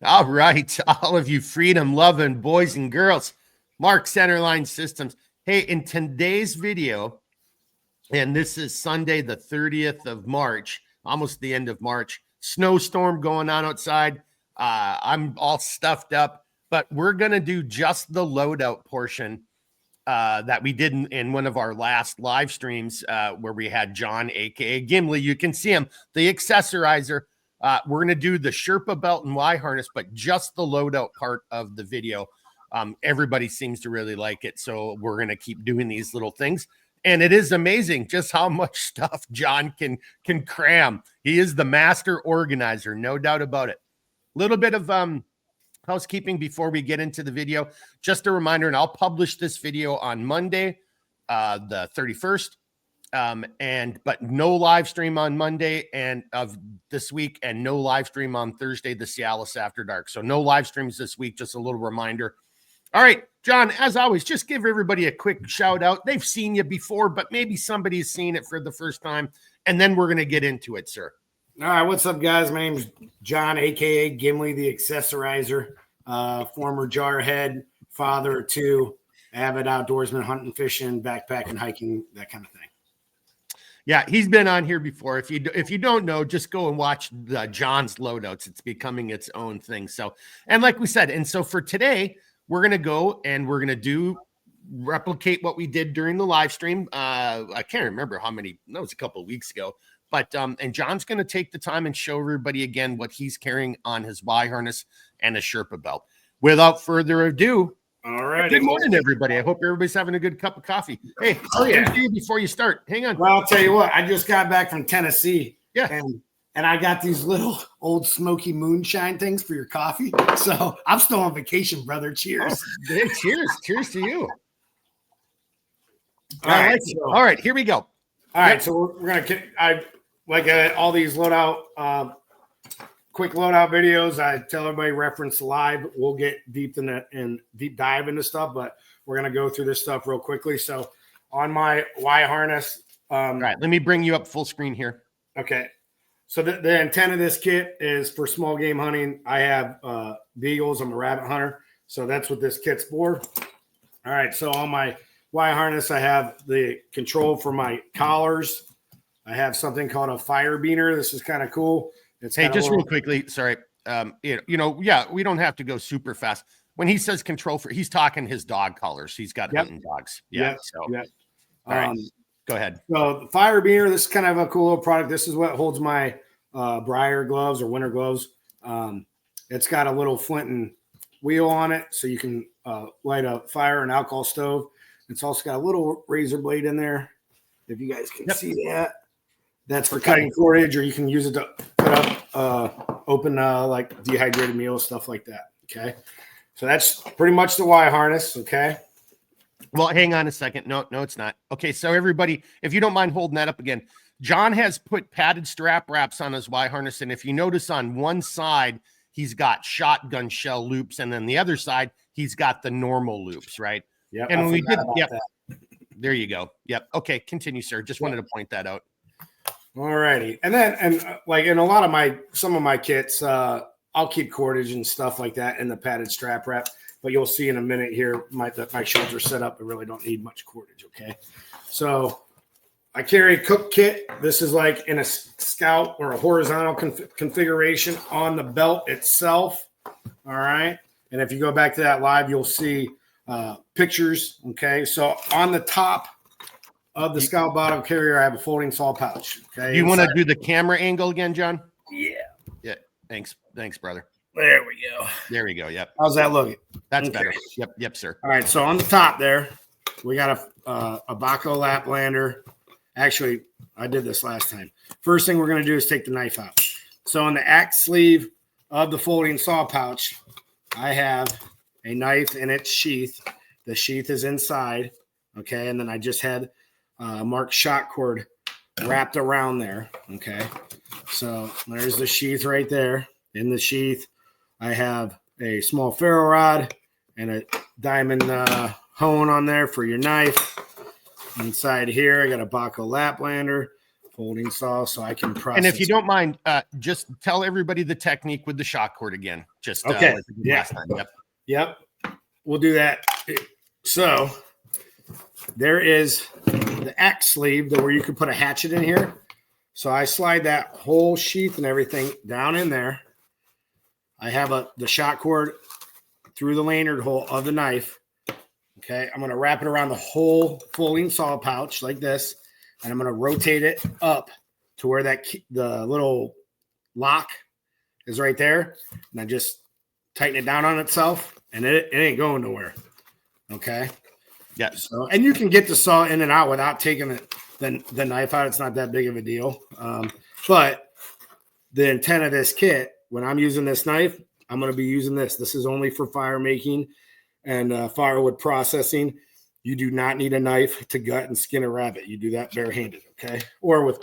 All right, all of you freedom-loving boys and girls, Mark Centerline Systems. Hey, in today's video, and this is Sunday, the 30th of March, almost the end of March, snowstorm going on outside. I'm all stuffed up, but we're going to do just the loadout portion that we did in one of our last live streams where we had John, a.k.a. Gimli. You can see him, the accessorizer. We're going to do the Sherpa Belt and Y-Harness, but just the loadout part of the video. Everybody seems to really like it, so we're going to keep doing these little things. And it is amazing just how much stuff John can cram. He is the master organizer, no doubt about it. A little bit of housekeeping before we get into the video. Just a reminder, and I'll publish this video on Monday, the 31st. But no live stream on Monday and of this week, and no live stream on Thursday, the CLS After Dark. So no live streams this week, just a little reminder. All right, John, as always, just give everybody a quick shout out. They've seen you before, but maybe somebody's seen it for the first time, and then we're going to get into it, sir. All right, what's up, guys? My name's John, a.k.a. Gimli the Accessorizer, former jarhead, father of two, avid outdoorsman, hunting, fishing, backpacking, hiking, that kind of thing. Yeah, he's been on here before. If you don't know, just go and watch John's loadouts. It's becoming its own thing. So, and like we said, and so for today, we're going to go and we're going to replicate what we did during the live stream. I can't remember how many, that was a couple of weeks ago, but, and John's going to take the time and show everybody again what he's carrying on his Y-Harness and a Sherpa belt. Without further ado, all right. Good morning, everybody. I hope everybody's having a good cup of coffee. Hey, before you start, hang on. Well, I'll tell you what, I just got back from Tennessee. Yeah. And I got these little old smoky moonshine things for your coffee. So I'm still on vacation, brother. Cheers. Oh, hey, cheers. Cheers to you. All right, here we go. All right. So we're going to, all these loadout, quick loadout videos. I tell everybody reference live. We'll get deep dive into stuff, but we're going to go through this stuff real quickly. So on my Y-Harness. All right. Let me bring you up full screen here. Okay. So the intent of this kit is for small game hunting. I have beagles. I'm a rabbit hunter. So that's what this kit's for. All right. So on my Y-Harness, I have the control for my collars. I have something called a fire beaner. This is kind of cool. Hey, just real quickly. Sorry. We don't have to go super fast. When he says control for, he's talking his dog collars. He's got hunting dogs. Yeah. All right. Go ahead. So the fire beaner, this is kind of a cool little product. This is what holds my briar gloves or winter gloves. It's got a little flint and wheel on it, so you can light a fire, an alcohol stove. It's also got a little razor blade in there, if you guys can see that. That's for cutting cordage, or you can use it to cut up, open like dehydrated meals, stuff like that. Okay, so that's pretty much the Y-Harness. Okay. Well, hang on a second. No, it's not. Okay, so everybody, if you don't mind holding that up again, John has put padded strap wraps on his Y-Harness, and if you notice on one side, he's got shotgun shell loops, and then the other side, he's got the normal loops, right? Yeah. And we did. Yep. There you go. Yep. Okay, continue, sir. Just wanted to point that out. All righty. And then, like in a lot of some of my kits, I'll keep cordage and stuff like that in the padded strap wrap. But you'll see in a minute here, my shields are set up. I really don't need much cordage, okay? So I carry a cook kit. This is like in a scout or a horizontal configuration on the belt itself, all right? And if you go back to that live, you'll see pictures, okay? So on the top of the scout bottle carrier, I have a folding saw pouch, okay? Do you want to do the camera angle again, John? Yeah. Yeah, thanks, brother. There we go. There we go. Yep. How's that looking? That's better. Yep, sir. All right. So on the top there, we got a Baco Laplander. Actually, I did this last time. First thing we're going to do is take the knife out. So on the axe sleeve of the folding saw pouch, I have a knife in its sheath. The sheath is inside. Okay. And then I just had marked shot cord wrapped around there. Okay. So there's the sheath right there. In the sheath, I have a small ferro rod and a diamond hone on there for your knife. Inside here, I got a Baco Laplander. folding saw so I can process. And if you don't mind, just tell everybody the technique with the shock cord again. Just okay. like we did last time. Yep. We'll do that. So there is the X sleeve where you can put a hatchet in here. So I slide that whole sheath and everything down in there. I have the shock cord through the lanyard hole of the knife. Okay, I'm going to wrap it around the whole folding saw pouch like this, and I'm going to rotate it up to where the little lock is right there, and I just tighten it down on itself, and it ain't going nowhere. Okay. Yeah. So, and you can get the saw in and out without taking the knife out. It's not that big of a deal. But the intent of this kit, when I'm using this knife, I'm going to be using this. This is only for fire making and firewood processing. You do not need a knife to gut and skin a rabbit. You do that barehanded, okay? Or with,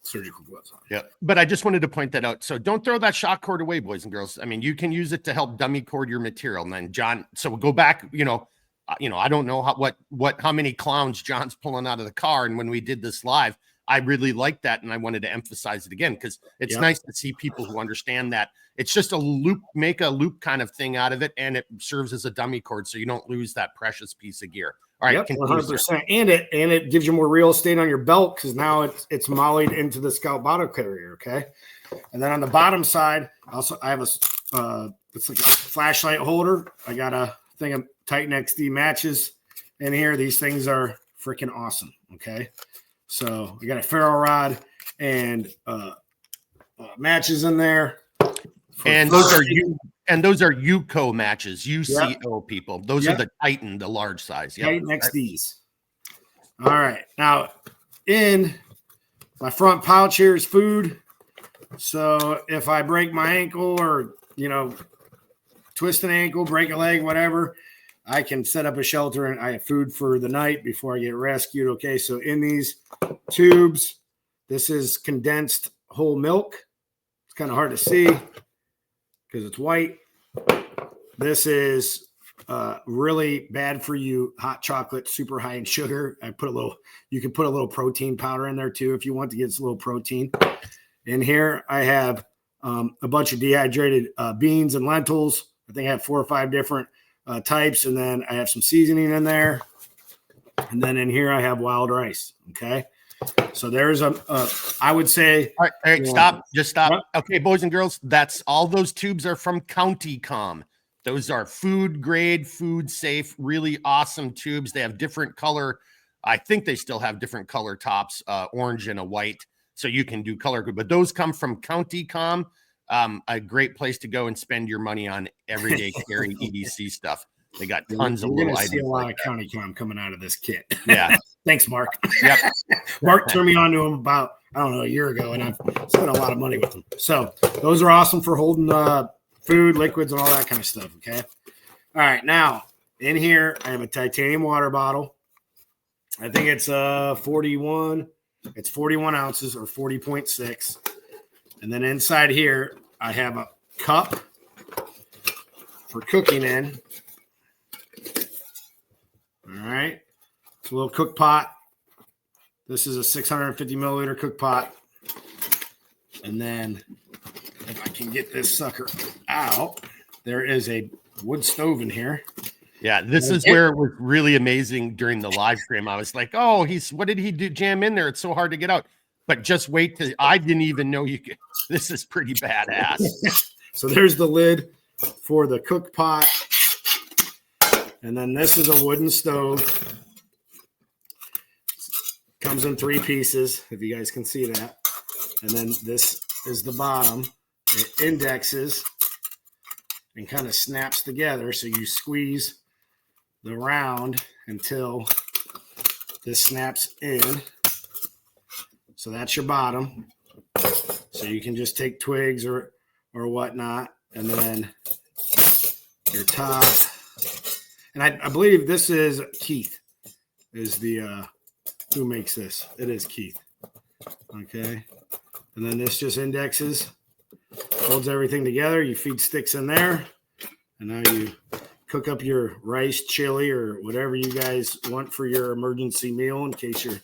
surgical gloves on. Yeah. But I just wanted to point that out. So don't throw that shock cord away, boys and girls. I mean, you can use it to help dummy cord your material. And then John, so we'll go back, I don't know how many clowns John's pulling out of the car. And when we did this live, I really liked that. And I wanted to emphasize it again, because it's nice to see people who understand that it's just a loop, make a loop kind of thing out of it. And it serves as a dummy cord, so you don't lose that precious piece of gear. All right. 100%. And it gives you more real estate on your belt, because now it's mollied into the Scout bottle carrier. Okay. And then on the bottom side, I have it's like a flashlight holder. I got a thing of Titan XD matches in here. These things are freaking awesome. Okay. So we got a ferro rod and matches in there. And those are UCO matches, UCO people. Those are the Titan, the large size. Titan XDs. All right. Now in my front pouch here is food. So if I break my ankle or, twist an ankle, break a leg, whatever, I can set up a shelter and I have food for the night before I get rescued. Okay. So in these tubes, this is condensed whole milk. It's kind of hard to see because it's white. This is really bad for you hot chocolate, super high in sugar. You can put a little protein powder in there too if you want to get a little protein. In here, I have a bunch of dehydrated beans and lentils. I think I have 4 or 5 different types, and then I have some seasoning in there. And then in here, I have wild rice. Okay. So there's I would say. All right, stop. Just stop. What? Okay, boys and girls, that's all those tubes are from CountyCom. Those are food grade, food safe, really awesome tubes. They have different color. I think they still have different color tops, orange and a white. So you can do color good, but those come from CountyCom. A great place to go and spend your money on everyday carry EDC stuff. They got tons of little items. See a lot of CountyCom coming out of this kit. Yeah. Thanks, Mark. Yep. Mark turned me on to them about, a year ago, and I've spent a lot of money with them. So those are awesome for holding food, liquids, and all that kind of stuff. Okay. All right. Now in here, I have a titanium water bottle. I think it's 41. It's 41 ounces or 40.6. And then inside here, I have a cup for cooking in. All right. It's a little cook pot. This is a 650 milliliter cook pot. And then if I can get this sucker out, there is a wood stove in here. Yeah, this is where it was really amazing during the live stream. I was like, oh, what did he do? Jam in there? It's so hard to get out. But just wait till I didn't even know you could. This is pretty badass. So there's the lid for the cook pot. And then this is a wooden stove. Comes in 3 pieces, if you guys can see that. And then this is the bottom. It indexes and kind of snaps together. So you squeeze the round until this snaps in. So that's your bottom. So you can just take twigs or whatnot. And then your top. And I believe this is Keith is the who makes this. It is Keith. Okay. And then this just indexes, holds everything together. You feed sticks in there. And now you cook up your rice, chili, or whatever you guys want for your emergency meal in case you're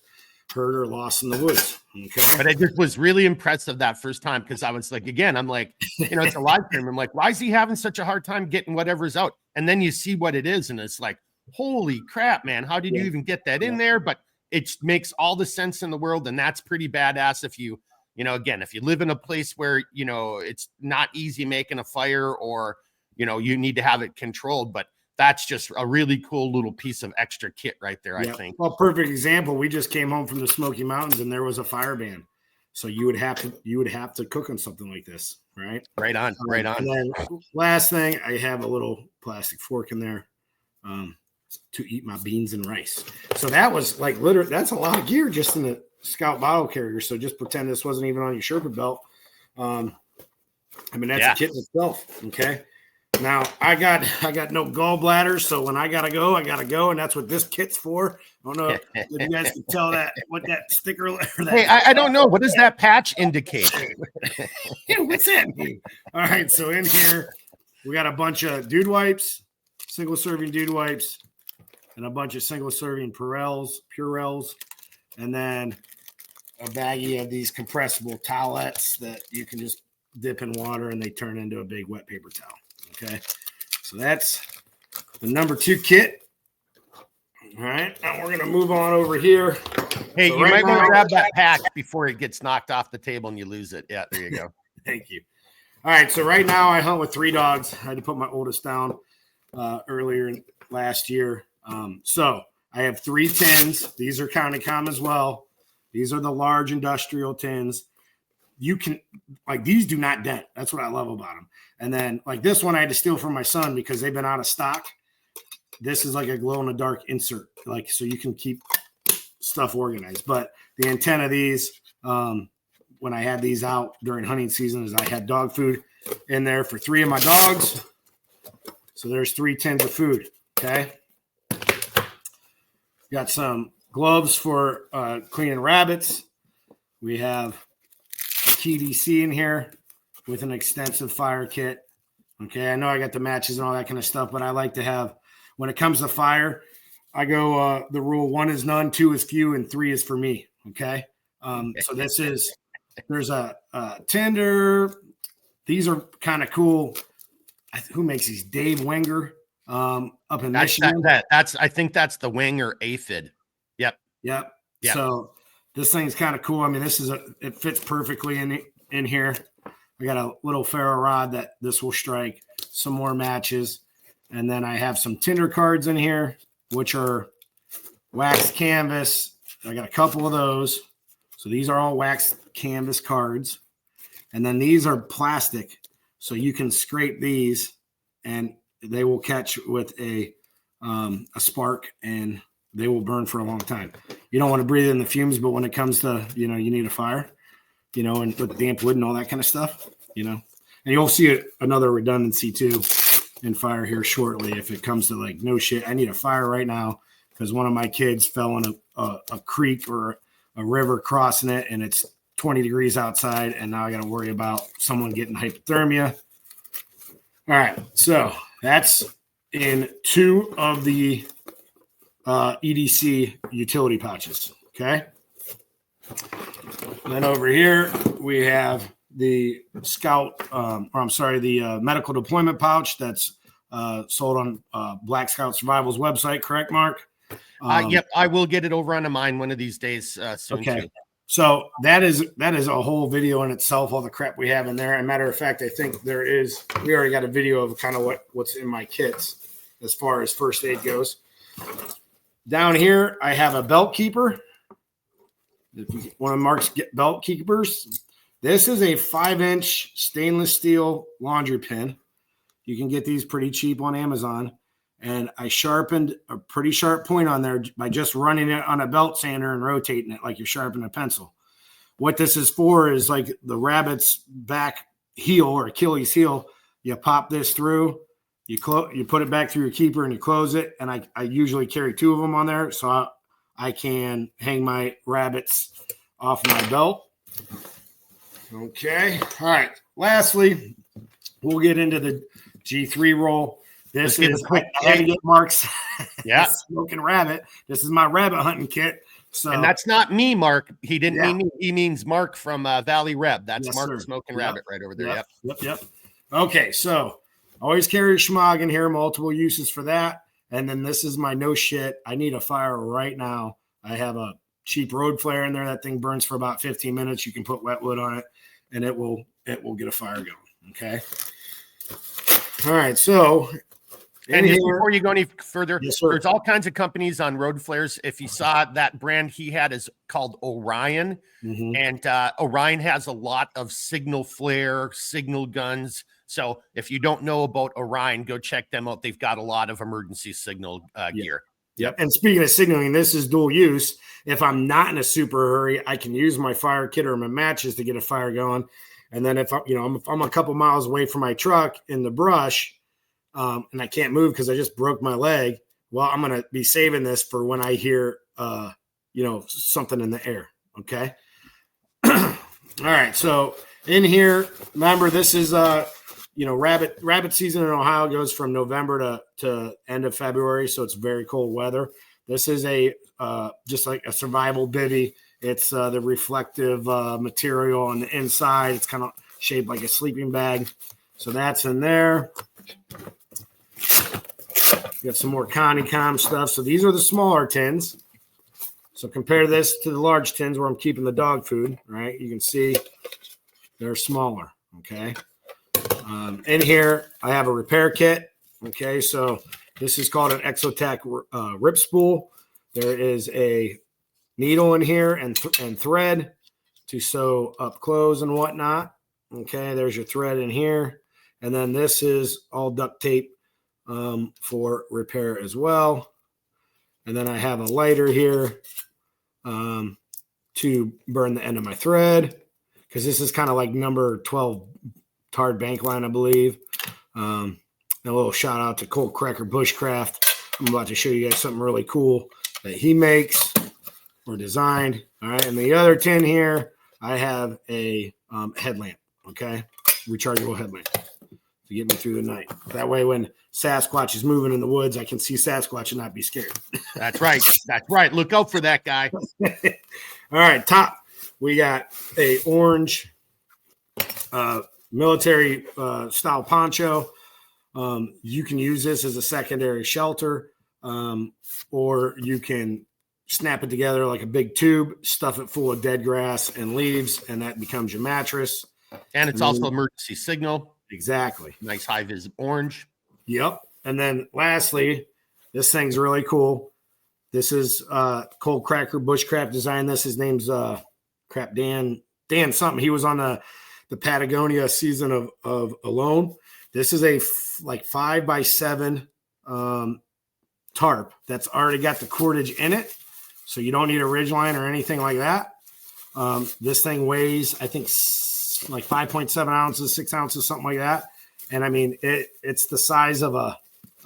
hurt or lost in the woods. Okay. But I just was really impressive that first time because I was like, again, I'm like, it's a live stream. I'm like, why is he having such a hard time getting whatever's out? And then you see what it is, and it's like, holy crap, man, how did you even get that in there? But it makes all the sense in the world, and that's pretty badass if you, again, if you live in a place where, it's not easy making a fire or, you need to have it controlled, but that's just a really cool little piece of extra kit right there, I think. Well, perfect example. We just came home from the Smoky Mountains and there was a fire ban. So you would have to cook on something like this, right? Right on. And then last thing, I have a little plastic fork in there to eat my beans and rice. So that was like literally, that's a lot of gear just in the Scout bottle carrier. So just pretend this wasn't even on your Sherpa belt. That's a kit in itself. Okay. Now I got no gallbladder, so when I gotta go, and that's what this kit's for. I don't know if you guys can tell that what that sticker. Or that, hey, I don't know. What does that patch indicate? What's that mean? All right, so in here we got a bunch of dude wipes, single serving dude wipes, and a bunch of single serving Purells, and then a baggie of these compressible towelettes that you can just dip in water and they turn into a big wet paper towel. Okay, so that's the number 2 kit. All right, now we're gonna move on over here. Hey, so you might want to grab that pack before it gets knocked off the table and you lose it. Yeah, there you go. Thank you. All right, so right now I hunt with 3 dogs. I had to put my oldest down earlier last year. So I have 3 tins. These are kind of common as well. These are the large industrial tins. You can, like, these do not dent. That's what I love about them. And then, like, this one I had to steal from my son because they've been out of stock. This is like a glow-in-the-dark insert, like, so you can keep stuff organized. But the intent of these, when I had these out during hunting season, is I had dog food in there for 3 of my dogs. So there's 3 tins of food, okay? Got some gloves for cleaning rabbits. We have TDC in here with an extensive fire kit. Okay, I know I got the matches and all that kind of stuff, but I like to have, when it comes to fire, I go the rule: 1 is none, 2 is few, and 3 is for me. Okay, so there's a tinder. These are kind of cool. Who makes these? Dave Wenger up in Michigan. I think that's the Wenger aphid. Yep. So this thing's kind of cool. I mean, it fits perfectly in here. I got a little ferro rod that this will strike, some more matches, and then I have some tinder cards in here, which are wax canvas. I got a couple of those. So these are all wax canvas cards. And then these are plastic. So you can scrape these and they will catch with a spark and they will burn for a long time. You don't want to breathe in the fumes, but when it comes to, you need a fire, and with damp wood and all that kind of stuff, and you'll see another redundancy too in fire here shortly. If it comes to like, no shit, I need a fire right now because one of my kids fell in a creek or a river crossing it and it's 20 degrees outside. And now I got to worry about someone getting hypothermia. All right. So that's in 2 of the EDC utility pouches. Okay. And then over here we have the the medical deployment pouch that's sold on Black Scout Survival's website. Correct, Mark? Yep. I will get it over onto mine one of these days soon. Okay. Too. So that is a whole video in itself, all the crap we have in there. As a matter of fact, I think we already got a video of kind of what's in my kits as far as first aid goes. Down here, I have a belt keeper. If you want to Mark's belt keepers, this is a 5-inch stainless steel laundry pin. You can get these pretty cheap on Amazon. And I sharpened a pretty sharp point on there by just running it on a belt sander and rotating it like you're sharpening a pencil. What this is for is like the rabbit's back heel or Achilles heel. You pop this through, you put it back through your keeper and you close it. And I usually carry 2 of them on there so I can hang my rabbits off my belt. Okay. All right. Lastly, we'll get into the G3 roll. This is I had to get Mark's smoking rabbit. This is my rabbit hunting kit. So, and that's not me, Mark. He didn't Yeah. mean me. He means Mark from Valley Reb. That's Yes, Mark sir. the Smoking Yep. Rabbit right over there. Yep. Okay, so always carry a schmog in here, multiple uses for that. And then this is my no shit. I need a fire right now. I have a cheap road flare in there. That thing burns for about 15 minutes. You can put wet wood on it, and it will get a fire going. Okay. All right, so And just before you go any further, Yes, sir. there's all kinds of companies on road flares. If you saw that brand he had is called Orion. Mhm. And Orion has a lot of signal flare, signal guns. So if you don't know about Orion, go check them out. They've got a lot of emergency signal gear. Yep. And speaking of signaling, this is dual use. If I'm not in a super hurry, I can use my fire kit or my matches to get a fire going. And then if I'm a couple miles away from my truck in the brush, and I can't move because I just broke my leg, well, I'm going to be saving this for when I hear, something in the air. Okay. All right. So in here, remember, this is, rabbit season in Ohio goes from November to end of February. So it's very cold weather. This is just like a survival bivvy. It's the reflective material on the inside. It's kind of shaped like a sleeping bag. So that's in there. Got some more Conicom stuff. So these are the smaller tins. So compare this to the large tins where I'm keeping the dog food, right? You can see they're smaller, okay? In here, I have a repair kit, okay? So this is called an Exotech rip spool. There is a needle in here and thread to sew up clothes and whatnot, okay? There's your thread in here. And then this is all duct tape for repair as well. And then I have a lighter here to burn the end of my thread, because this is kind of like number 12 tarred bank line, I believe. A little shout out to Cold Cracker Bushcraft. I'm about to show you guys something really cool that he makes or designed. All right. And the other tin here, I have a headlamp, okay? Rechargeable headlamp to get me through the night. That way, when Sasquatch is moving in the woods, I can see Sasquatch and not be scared. That's right. That's right. Look out for that guy. All right, top. We got a orange military style poncho. You can use this as a secondary shelter, or you can snap it together like a big tube, stuff it full of dead grass and leaves, and that becomes your mattress. And it's also emergency signal. Exactly. Nice high vis orange. Yep. And then lastly, this thing's really cool. This is Cold Cracker Bushcraft designed this. His name's Dan something. He was on the Patagonia season of Alone. This is a 5x7 tarp that's already got the cordage in it. So you don't need a ridge line or anything like that. This thing weighs, I think, like 5.7 ounces, 6 ounces, something like that. And I mean, it's the size of a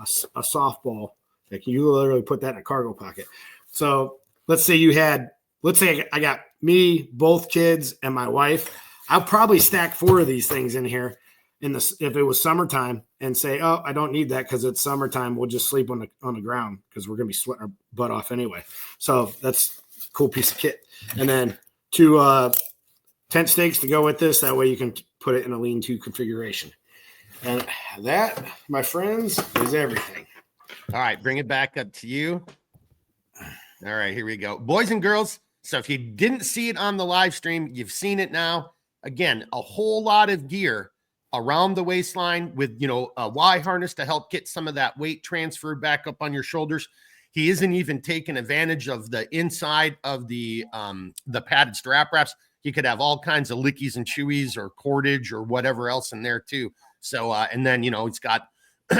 softball. Like you literally put that in a cargo pocket. So let's say I got me, both kids, and my wife. I'll probably stack 4 of these things in here if it was summertime, and say, oh, I don't need that because it's summertime. We'll just sleep on the ground because we're gonna be sweating our butt off anyway. So that's a cool piece of kit. And then 2 tent stakes to go with this. That way you can put it in a lean-to configuration. And that, my friends, is everything. All right, bring it back up to you. All right, here we go. Boys and girls, so if you didn't see it on the live stream, you've seen it now. Again, a whole lot of gear around the waistline with, a Y-harness to help get some of that weight transferred back up on your shoulders. He isn't even taking advantage of the inside of the padded strap wraps. You could have all kinds of lickies and chewies or cordage or whatever else in there too. So, and then, it's got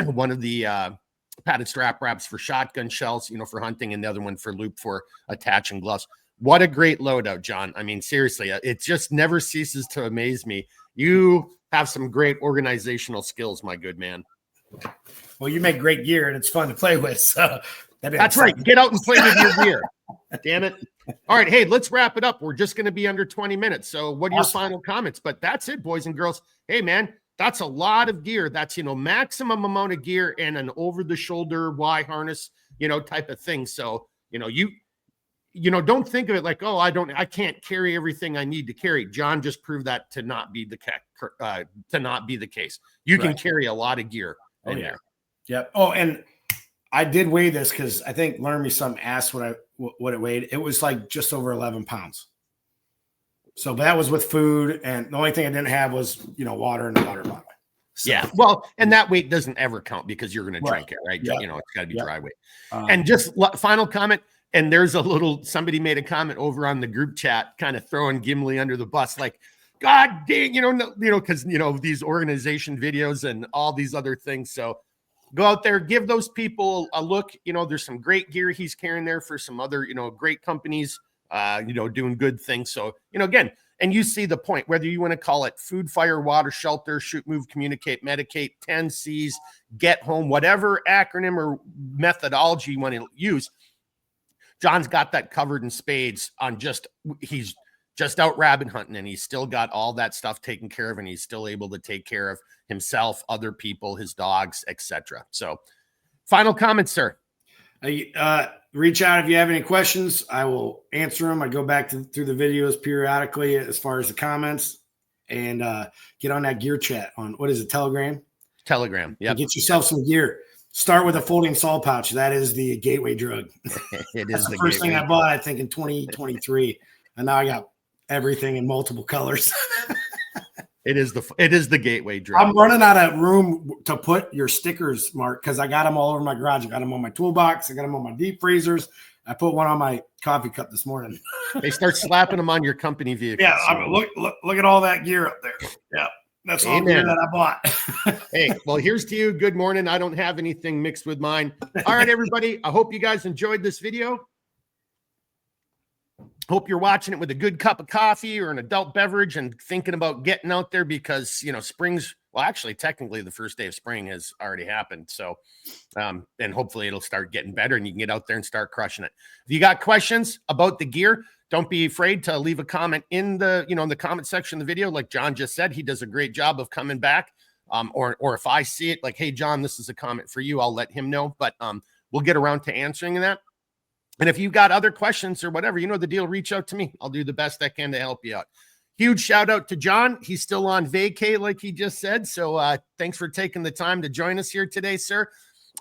one of the padded strap wraps for shotgun shells, for hunting, and the other one for loop for attaching gloves. What a great loadout, John. I mean, seriously, it just never ceases to amaze me. You have some great organizational skills, my good man. Well, you make great gear and it's fun to play with. So that's right. Get out and play with your gear. Damn it. All right. Hey, let's wrap it up. We're just going to be under 20 minutes. So what are your final comments? But that's it, boys and girls. Hey, man, that's a lot of gear. That's, maximum amount of gear and an over the shoulder Y harness, type of thing. So, don't think of it like, oh, I can't carry everything I need to carry. John just proved that to not be the case. You can carry a lot of gear in there. Yep. Oh, and I did weigh this because I think Learn Me Something asked what it weighed. It was like just over 11 pounds. So that was with food, and the only thing I didn't have was water in a water bottle. So, yeah, well, and that weight doesn't ever count because you're going to drink it, right? Yep. It's got to be dry weight. And just final comment, and there's somebody made a comment over on the group chat, kind of throwing Gimli under the bus, like, God dang, because these organization videos and all these other things. So go out there, give those people a look. There's some great gear he's carrying there for some other, great companies, doing good things. So, again, and you see the point, whether you want to call it food, fire, water, shelter, shoot, move, communicate, medicate, 10 C's, get home, whatever acronym or methodology you want to use. John's got that covered in spades on he's just out rabbit hunting, and he's still got all that stuff taken care of, and he's still able to take care of himself, other people, his dogs, etc. So final comments, sir. Reach out if you have any questions. I will answer them. I go back through the videos periodically as far as the comments, and get on that gear chat on, what is it, Telegram? Telegram, yeah. Get yourself some gear. Start with a folding saw pouch. That is the gateway drug. That's the first thing I bought, I think, in 2023, and now I got everything in multiple colors. It is the gateway drug. I'm running out of room to put your stickers, Mark, because I got them all over my garage. I got them on my toolbox. I got them on my deep freezers. I put one on my coffee cup this morning. They start slapping them on your company vehicle. Yeah, I mean, look at all that gear up there. Yeah, that's all gear that I bought. Hey, well, here's to you. Good morning. I don't have anything mixed with mine. All right, everybody. I hope you guys enjoyed this video. Hope you're watching it with a good cup of coffee or an adult beverage and thinking about getting out there because, spring's, well, actually, technically the first day of spring has already happened. So, and hopefully it'll start getting better and you can get out there and start crushing it. If you got questions about the gear, don't be afraid to leave a comment in the, in the comment section of the video. Like John just said, he does a great job of coming back. Or if I see it like, hey, John, this is a comment for you, I'll let him know, but we'll get around to answering that. And if you've got other questions or whatever, the deal, reach out to me. I'll do the best I can to help you out. Huge shout out to John. He's still on vacay, like he just said. So thanks for taking the time to join us here today, sir.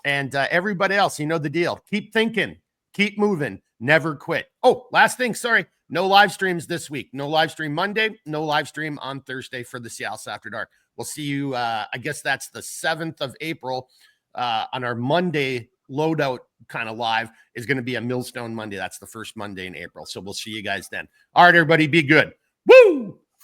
And everybody else, the deal. Keep thinking, keep moving, never quit. Oh, last thing, sorry. No live streams this week. No live stream Monday. No live stream on Thursday for the CLS After Dark. We'll see you, I guess that's the 7th of April on our Monday loadout kind of live is going to be a Millstone Monday. That's the first Monday in April. So we'll see you guys then. All right, everybody, be good. Woo!